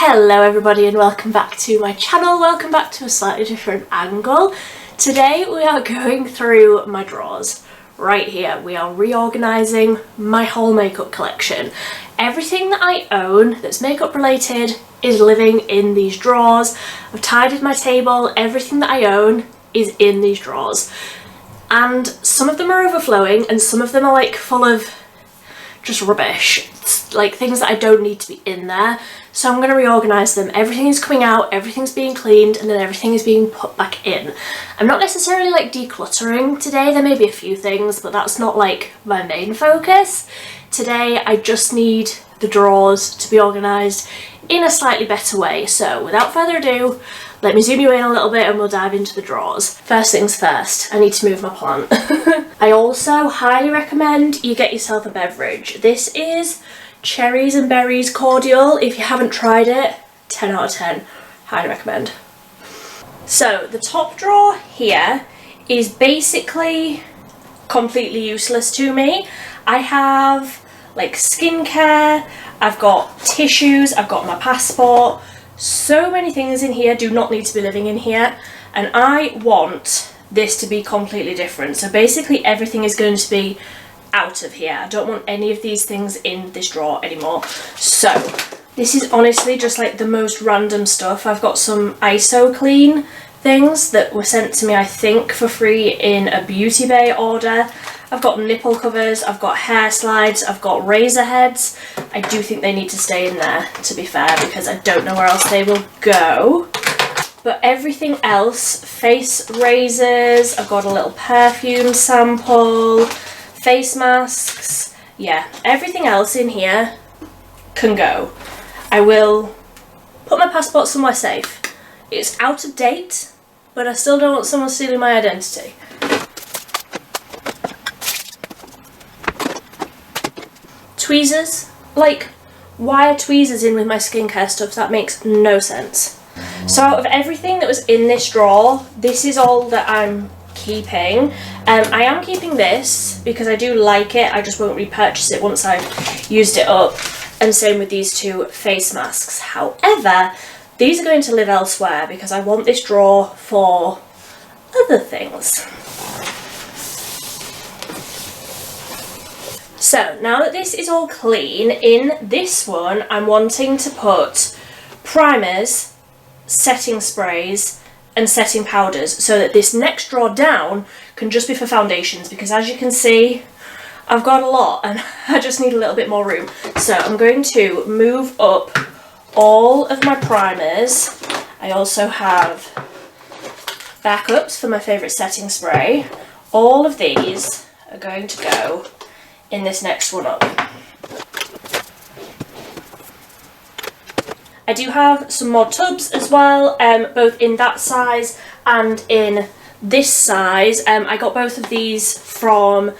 Hello everybody and welcome back to my channel, welcome back to a slightly different angle. Today we are going through my drawers. Right here we are reorganising my whole makeup collection. Everything that I own that's makeup related is living in these drawers. I've tidied my table, everything that I own is in these drawers. And some of them are overflowing and some of them are like full of just rubbish, like things that I don't need to be in there. So I'm going to reorganise them. Everything is coming out, everything's being cleaned, and then everything is being put back in. I'm not necessarily like decluttering today, there may be a few things, but that's not like my main focus. Today I just need the drawers to be organised in a slightly better way. So without further ado, let me zoom you in a little bit and we'll dive into the drawers. First things first, I need to move my plant. I also highly recommend you get yourself a beverage. This is cherries and berries cordial. If you haven't tried it, 10 out of 10, highly recommend. So the top drawer here is basically completely useless to me. I have like skincare, I've got tissues, I've got my passport. So many things in here do not need to be living in here, and I want this to be completely different. So basically everything is going to be out of here. I don't want any of these things in this drawer anymore. So this is honestly just like the most random stuff. I've got some ISO clean things that were sent to me, I think, for free in a Beauty Bay order. I've got nipple covers, I've got hair slides, I've got razor heads. I do think they need to stay in there, to be fair, because I don't know where else they will go. But everything else, face razors, I've got a little perfume sample, face masks, yeah, everything else in here can go. I will put my passport somewhere safe. It's out of date, but I still don't want someone stealing my identity. Tweezers, like, why are tweezers in with my skincare stuff? That makes no sense. So out of everything that was in this drawer, this is all that I'm keeping. I am keeping this because I do like it, I just won't repurchase it once I've used it up, and same with these two face masks. However, these are going to live elsewhere because I want this drawer for other things. So now that this is all clean, in this one I'm wanting to put primers, setting sprays and setting powders, so that this next drawer down can just be for foundations, because as you can see I've got a lot and I just need a little bit more room. So I'm going to move up all of my primers. I also have backups for my favourite setting spray. All of these are going to go in this next one up. I do have some more tubs as well, both in that size and in this size. I got both of these from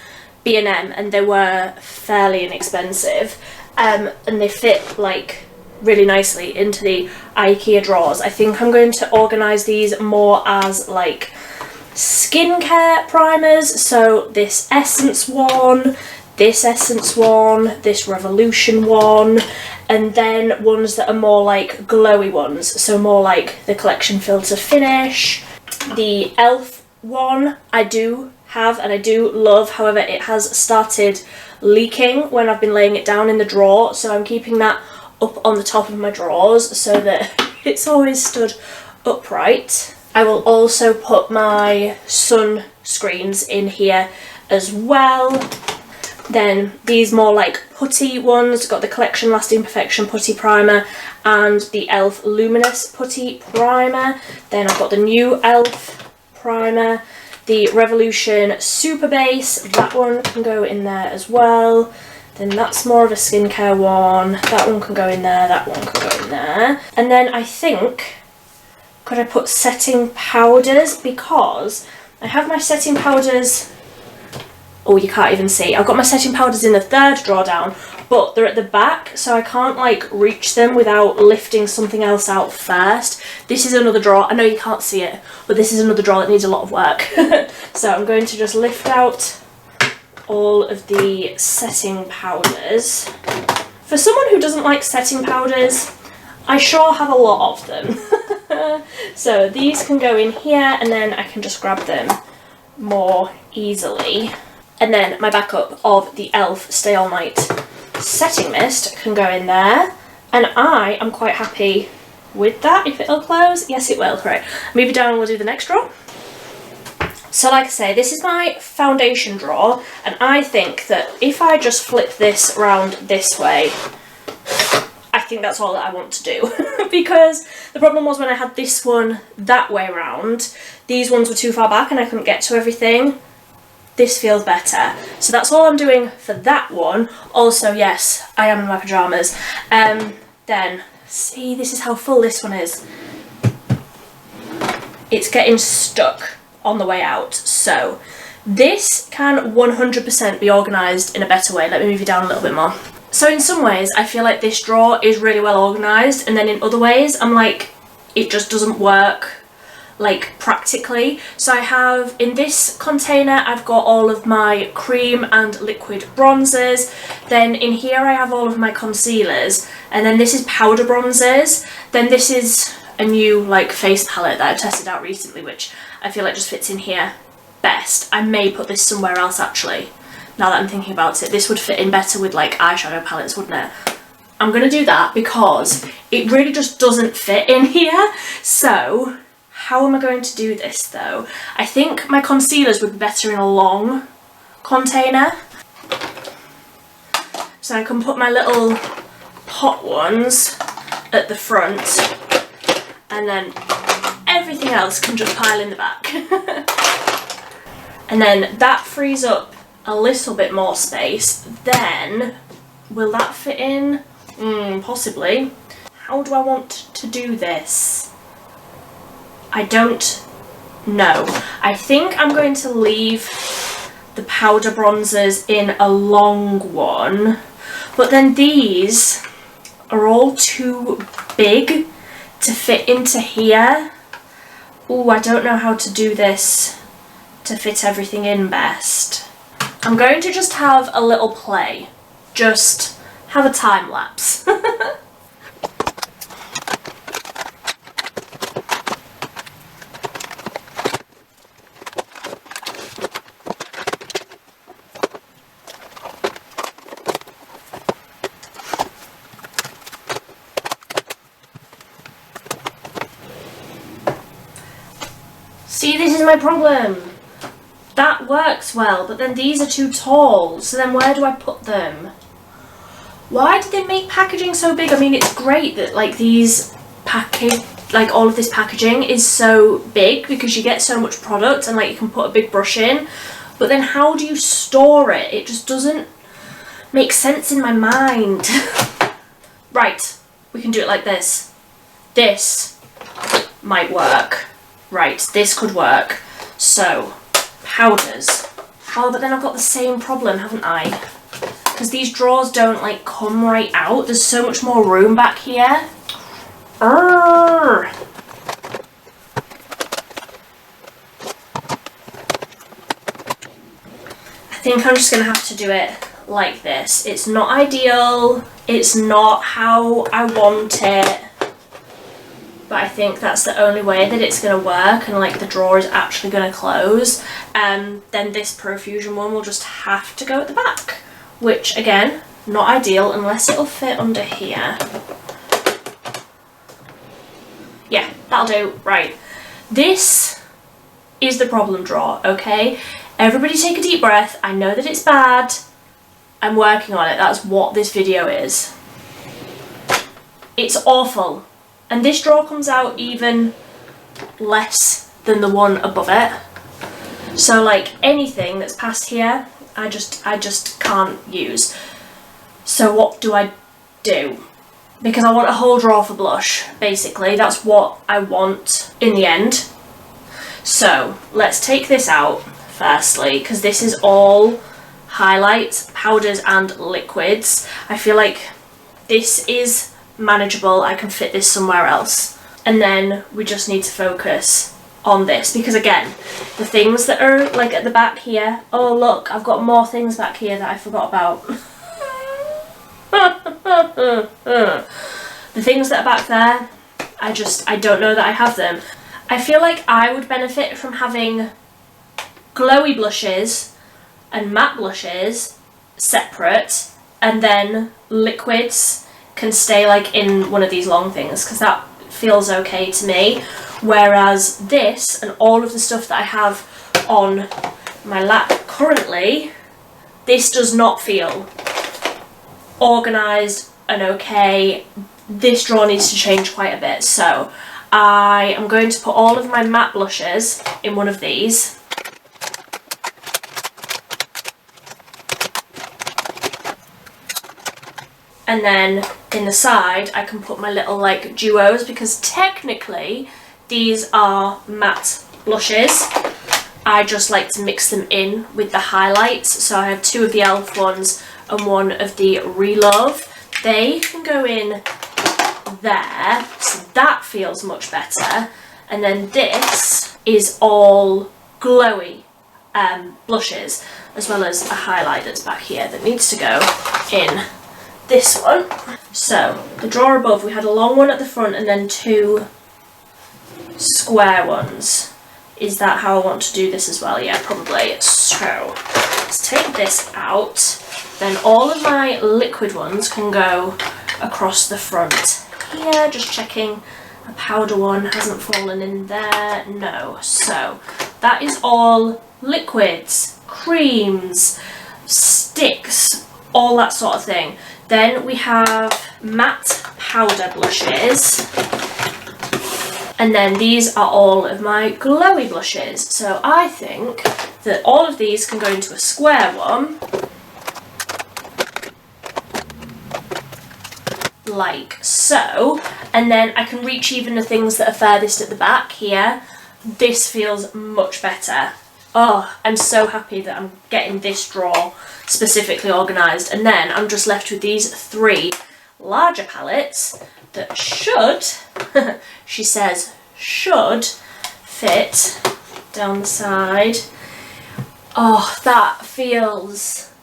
B&M and they were fairly inexpensive, and they fit like really nicely into the Ikea drawers. I think I'm going to organise these more as like skincare primers, so this Essence one, this Essence one, this Revolution one, and then ones that are more like glowy ones, so more like the Collection Filter Finish. The e.l.f. one I do have and I do love, however it has started leaking when I've been laying it down in the drawer, so I'm keeping that up on the top of my drawers so that it's always stood upright. I will also put my sunscreens in here as well. Then these more like putty ones, got the Collection Lasting Perfection Putty Primer and the e.l.f. Luminous Putty Primer. Then I've got the new e.l.f. primer, the Revolution Super Base, that one can go in there as well. Then that's more of a skincare one, that one can go in there, that one can go in there. And then I think, could I put setting powders, because I have my setting powders, oh you can't even see, I've got my setting powders in the third drawer down, but they're at the back so I can't like reach them without lifting something else out first. This is another drawer, I know you can't see it, but this is another drawer that needs a lot of work. So I'm going to just lift out all of the setting powders. For someone who doesn't like setting powders, I sure have a lot of them. So these can go in here and then I can just grab them more easily. And then my backup of the e.l.f. Stay All Night setting mist can go in there. And I am quite happy with that, if it'll close. Yes, it will. Right, move it down and we'll do the next drawer. So like I say, this is my foundation drawer, and I think that if I just flip this around this way, I think that's all that I want to do. Because the problem was when I had this one that way around, these ones were too far back and I couldn't get to everything. This feels better. So that's all I'm doing for that one. Also, yes, I am in my pyjamas. Then, see, this is how full this one is. It's getting stuck on the way out. So this can 100% be organised in a better way. Let me move you down a little bit more. So in some ways I feel like this drawer is really well organised, and then in other ways I'm like, it just doesn't work like practically. So I have in this container I've got all of my cream and liquid bronzers, then in here I have all of my concealers, and then this is powder bronzers, then this is a new like face palette that I've tested out recently, which I feel like just fits in here best. I may put this somewhere else actually, now that I'm thinking about it. This would fit in better with like eyeshadow palettes, wouldn't it? I'm gonna do that because it really just doesn't fit in here. So how am I going to do this though? I think my concealers would be better in a long container. So I can put my little hot ones at the front, and then everything else can just pile in the back. And then that frees up a little bit more space. Then, will that fit in? Possibly. How do I want to do this? I don't know. I think I'm going to leave the powder bronzers in a long one, but then these are all too big to fit into here. Ooh, I don't know how to do this to fit everything in best. I'm going to just have a little play. Just have a time lapse. See, this is my problem. That works well, but then these are too tall, so then where do I put them? Why did they make packaging so big? I mean, it's great that like these like all of this packaging is so big because you get so much product and like you can put a big brush in, but then how do you store it? It just doesn't make sense in my mind. Right, we can do it like this. This might work. Right, this could work. So, powders. Oh, but then I've got the same problem, haven't I? Because these drawers don't like come right out. There's so much more room back here. Urgh. I think I'm just gonna have to do it like this. It's not ideal. It's not how I want it. But I think that's the only way that it's going to work and like the drawer is actually going to close. Then this Profusion one will just have to go at the back, which again, not ideal unless it'll fit under here. Yeah, that'll do. Right, this is the problem drawer, okay? Everybody take a deep breath. I know that it's bad. I'm working on it. That's what this video is. It's awful. And this drawer comes out even less than the one above it. So like anything that's past here, I just can't use. So what do I do? Because I want a whole drawer for blush, basically. That's what I want in the end. So let's take this out firstly, because this is all highlights, powders and liquids. I feel like this is manageable. I can fit this somewhere else, and then we just need to focus on this, because again, the things that are like at the back here, oh look, I've got more things back here that I forgot about. The things that are back there, I don't know that I have them. I feel like I would benefit from having glowy blushes and matte blushes separate, and then liquids can stay like in one of these long things, because that feels okay to me. Whereas this and all of the stuff that I have on my lap currently, this does not feel organised and okay. This drawer needs to change quite a bit, so I am going to put all of my matte blushes in one of these. And then in the side I can put my little like duos, because technically these are matte blushes. I just like to mix them in with the highlights. So I have 2 of the e.l.f. ones and 1 of the Relove. They can go in there, so that feels much better. And then this is all glowy blushes, as well as a highlight that's back here that needs to go in this one. So the drawer above, we had a long one at the front and then 2 square ones. Is that how I want to do this as well? Yeah, probably. So let's take this out. Then all of my liquid ones can go across the front here. Just checking a powder one hasn't fallen in there. No. So that is all liquids, creams, sticks, all that sort of thing. Then we have matte powder blushes. And then these are all of my glowy blushes. So I think that all of these can go into a square one, like so. And then I can reach even the things that are furthest at the back here. This feels much better. Oh, I'm so happy that I'm getting this drawer specifically organised. And then I'm just left with these 3 larger palettes that should, she says, should fit down the side. Oh, that feels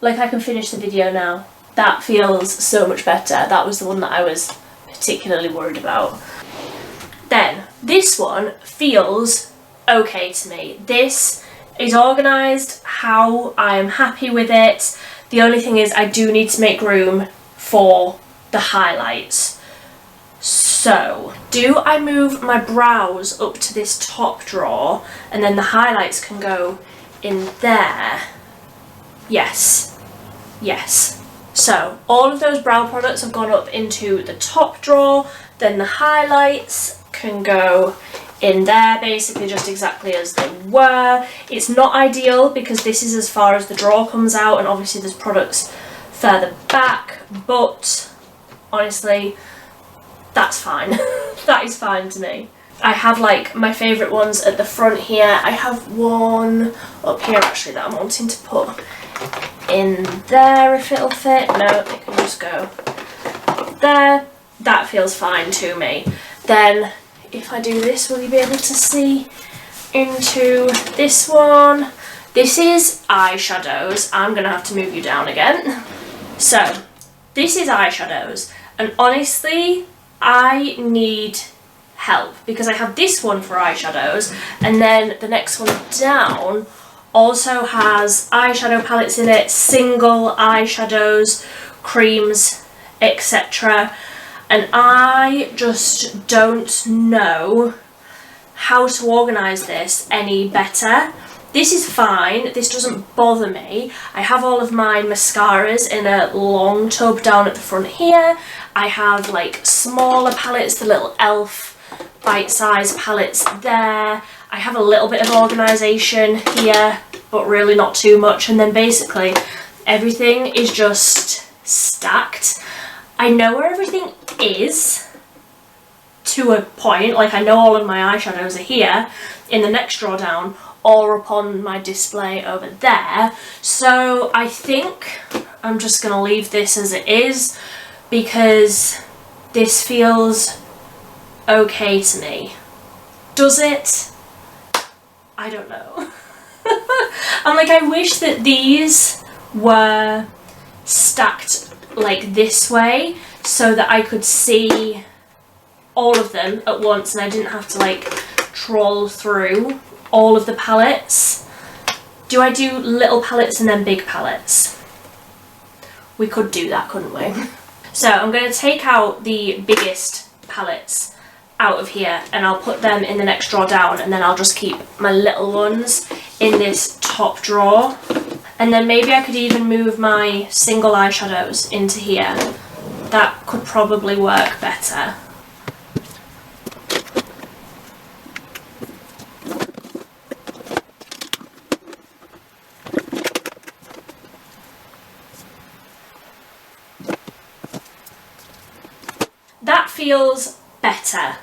like I can finish the video now. That feels so much better. That was the one that I was particularly worried about. Then this one feels okay to me. This is organised how I am happy with it. The only thing is I do need to make room for the highlights. So do I move my brows up to this top drawer and then the highlights can go in there? Yes. Yes. So all of those brow products have gone up into the top drawer, then the highlights can go in there, basically just exactly as they were. It's not ideal because this is as far as the drawer comes out, and obviously there's products further back, but honestly, that's fine. That is fine to me. I have like my favourite ones at the front here. I have one up here actually that I'm wanting to put in there if it'll fit. No, it can just go there. That feels fine to me. Then if I do this, will you be able to see into this one? This is eyeshadows. I'm gonna have to move you down again. So this is eyeshadows, and honestly I need help because I have this one for eyeshadows, and then the next one down also has eyeshadow palettes in it, single eyeshadows, creams, etc. And I just don't know how to organise this any better. This is fine, this doesn't bother me. I have all of my mascaras in a long tub down at the front here. I have like smaller palettes, the little e.l.f. bite-sized palettes there. I have a little bit of organisation here, but really not too much. And then basically everything is just stacked. I know where everything is to a point, like I know all of my eyeshadows are here in the next drawer down or upon my display over there. So I think I'm just gonna leave this as it is because this feels okay to me. Does it? I don't know. I'm like, I wish that these were stacked like this way so that I could see all of them at once and I didn't have to like trawl through all of the palettes. Do I do little palettes and then big palettes? We could do that, couldn't we? So I'm going to take out the biggest palettes out of here and I'll put them in the next drawer down, and then I'll just keep my little ones in this top drawer. And then maybe I could even move my single eyeshadows into here. That could probably work better. That feels better.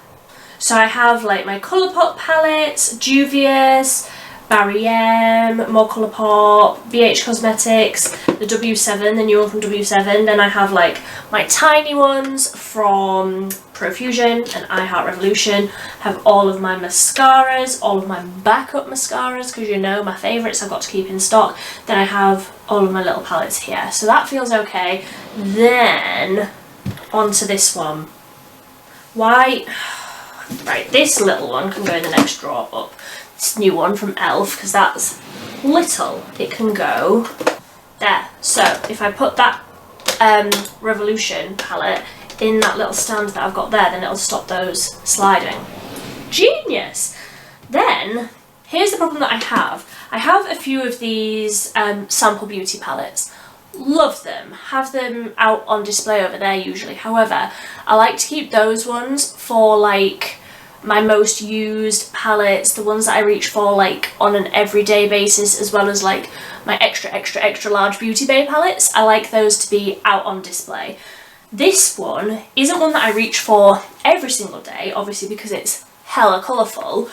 So I have like my Colourpop palettes, Juvia's, Barry M, More Colourpop, BH Cosmetics, the W7, the new one from W7. Then I have like my tiny ones from Profusion and I Heart Revolution. I have all of my mascaras, all of my backup mascaras, because you know my favourites I've got to keep in stock. Then I have all of my little palettes here. So that feels okay. Then onto this one. Why? Right, this little one can go in the next drawer up. This new one from ELF, because that's little, it can go there. So if I put that Revolution palette in that little stand that I've got there, then it'll stop those sliding. Genius! Then, here's the problem that I have. I have a few of these Sample Beauty palettes. Love them, have them out on display over there usually. However, I like to keep those ones for like my most used palettes, the ones that I reach for like on an everyday basis, as well as like my extra large Beauty Bay palettes. I like those to be out on display. This one isn't one that I reach for every single day, obviously because it's hella colourful,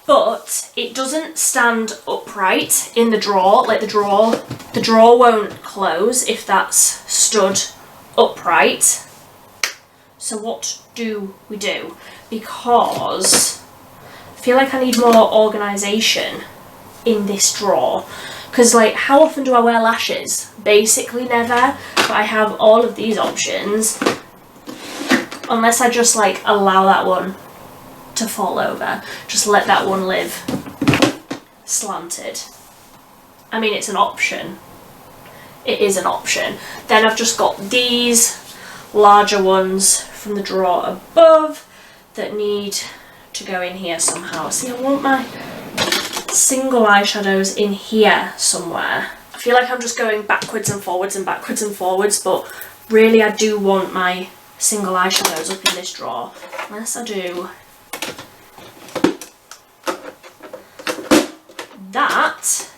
but it doesn't stand upright in the drawer. Like the drawer won't close if that's stood upright. So what do we do? Because I feel like I need more organisation in this drawer. Because like, how often do I wear lashes? Basically never. But I have all of these options. Unless I just like allow that one to fall over. Just let that one live slanted. I mean, it's an option. It is an option. Then I've just got these larger ones from the drawer above that need to go in here somehow. See, I want my single eyeshadows in here somewhere. I feel like I'm just going backwards and forwards and backwards and forwards, but really I do want my single eyeshadows up in this drawer. Unless I do that.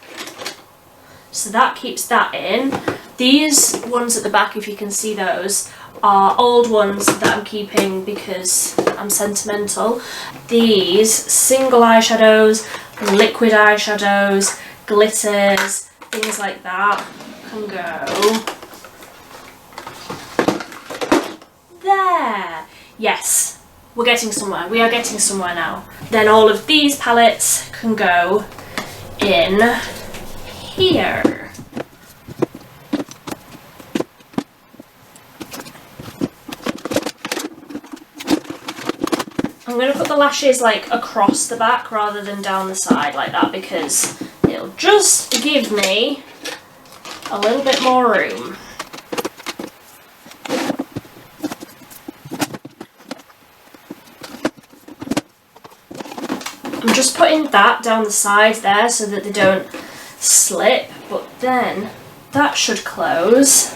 So that keeps that in. These ones at the back, if you can see those, are old ones that I'm keeping because I'm sentimental. These single eyeshadows, liquid eyeshadows, glitters, things like that can go there. Yes, we're getting somewhere. We are getting somewhere now. Then all of these palettes can go in here. I'm going to put the lashes like across the back rather than down the side like that, because it'll just give me a little bit more room. I'm just putting that down the side there so that they don't slip, but then that should close.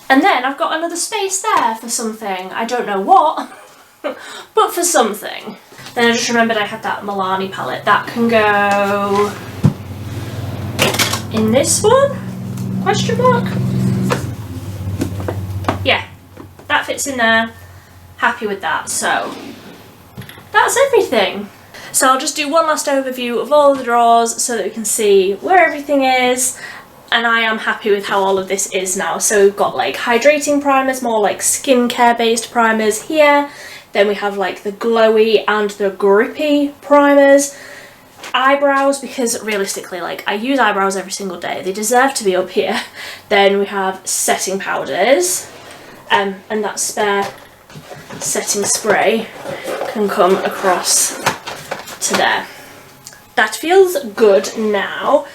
And then I've got another space there for something. I don't know what. But for something. Then I just remembered I had that Milani palette. That can go in this one? Question mark? Yeah, that fits in there. Happy with that. So that's everything. So I'll just do one last overview of all the drawers so that we can see where everything is. And I am happy with how all of this is now. So we've got like hydrating primers, more like skincare based primers here. Then we have like the glowy and the grippy primers. Eyebrows, because realistically, like, I use eyebrows every single day. They deserve to be up here. Then we have setting powders. and that spare setting spray can come across to there. That feels good now.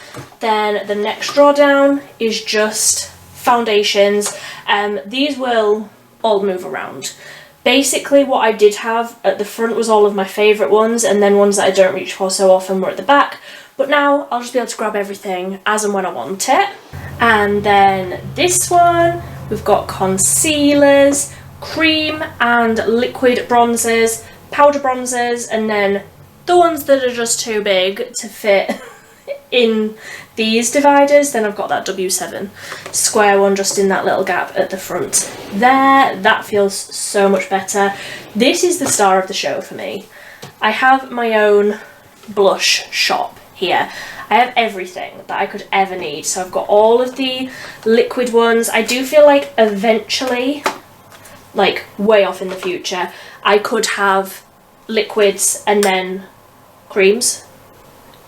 Then the next drawer down is just foundations. These will all move around. Basically what I did have at the front was all of my favourite ones, and then ones that I don't reach for so often were at the back. But now I'll just be able to grab everything as and when I want it. And then this one, we've got concealers, cream and liquid bronzers, powder bronzers, and then the ones that are just too big to fit in these dividers. Then I've got that W7 square one just in that little gap at the front there. That feels so much better. This is the star of the show for me. I have my own blush shop here. I have everything that I could ever need. So I've got all of the liquid ones. I do feel like eventually, like way off in the future, I could have liquids and then creams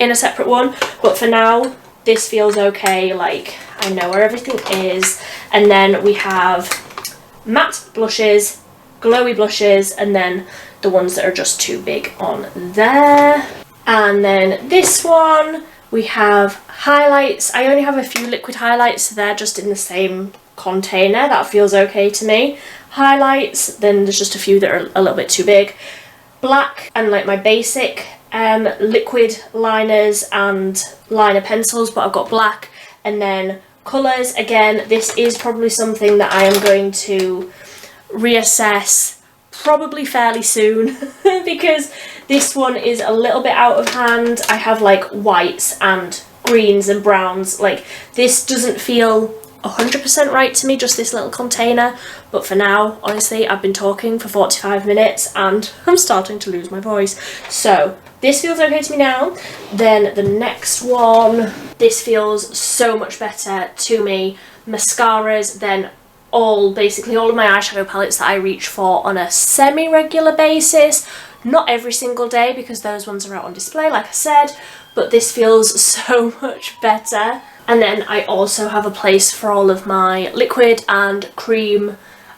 in a separate one, but for now this feels okay. Like, I know where everything is. And then we have matte blushes, glowy blushes, and then the ones that are just too big on there. And then this one, we have highlights. I only have a few liquid highlights, so they're just in the same container. That feels okay to me. Highlights, then there's just a few that are a little bit too big. Black and like my basic liquid liners and liner pencils, but I've got black. And then colours, again, this is probably something that I am going to reassess probably fairly soon because this one is a little bit out of hand. I have like whites and greens and browns. Like, this doesn't feel 100% right to me, just this little container. But for now, honestly, I've been talking for 45 minutes and I'm starting to lose my voice. So this feels okay to me now. Then the next one, this feels so much better to me. Mascaras, then basically all of my eyeshadow palettes that I reach for on a semi-regular basis. Not every single day because those ones are out on display, like I said, but this feels so much better. And then I also have a place for all of my liquid and cream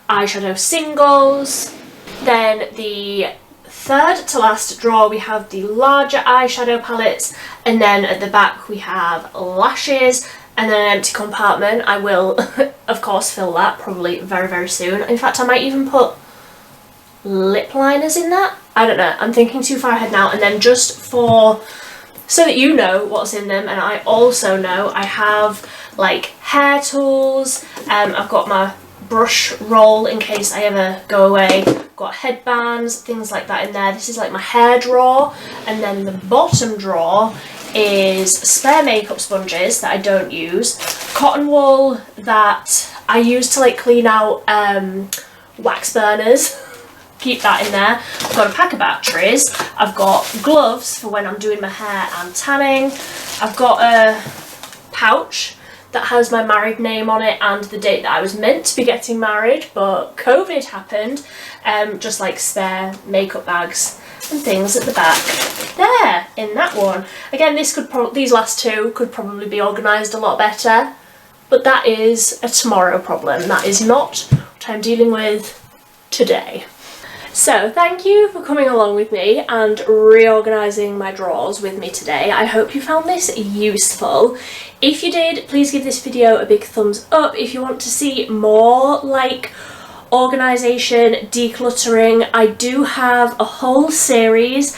eyeshadow singles. Then the third to last drawer, we have the larger eyeshadow palettes, and then at the back we have lashes, and then an empty compartment. I will of course fill that probably very, very soon. In fact, I might even put lip liners in that. I don't know, I'm thinking too far ahead now. And then just so that you know what's in them, and I also know, I have like hair tools. I've got my brush roll in case I ever go away. I've got headbands, things like that in there. This is like my hair drawer. And then the bottom drawer is spare makeup sponges that I don't use, cotton wool that I use to like clean out wax burners. Keep that in there. I've got a pack of batteries. I've got gloves for when I'm doing my hair and tanning. I've got a pouch that has my married name on it and the date that I was meant to be getting married, but COVID happened. Just like spare makeup bags and things at the back there in that one. Again, these last two could probably be organised a lot better, but that is a tomorrow problem. That is not what I'm dealing with today. So thank you for coming along with me and reorganising my drawers with me today. I hope you found this useful. If you did, please give this video a big thumbs up. If you want to see more like organisation, decluttering, I do have a whole series.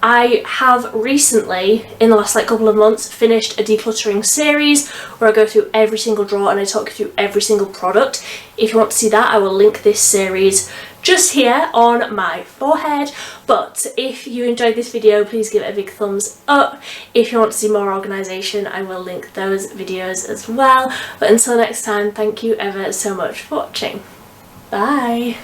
I have recently, in the last couple of months, finished a decluttering series where I go through every single drawer and I talk you through every single product. If you want to see that, I will link this series just here on my forehead. But if you enjoyed this video, please give it a big thumbs up. If you want to see more organisation, I will link those videos as well. But until next time, thank you ever so much for watching. Bye!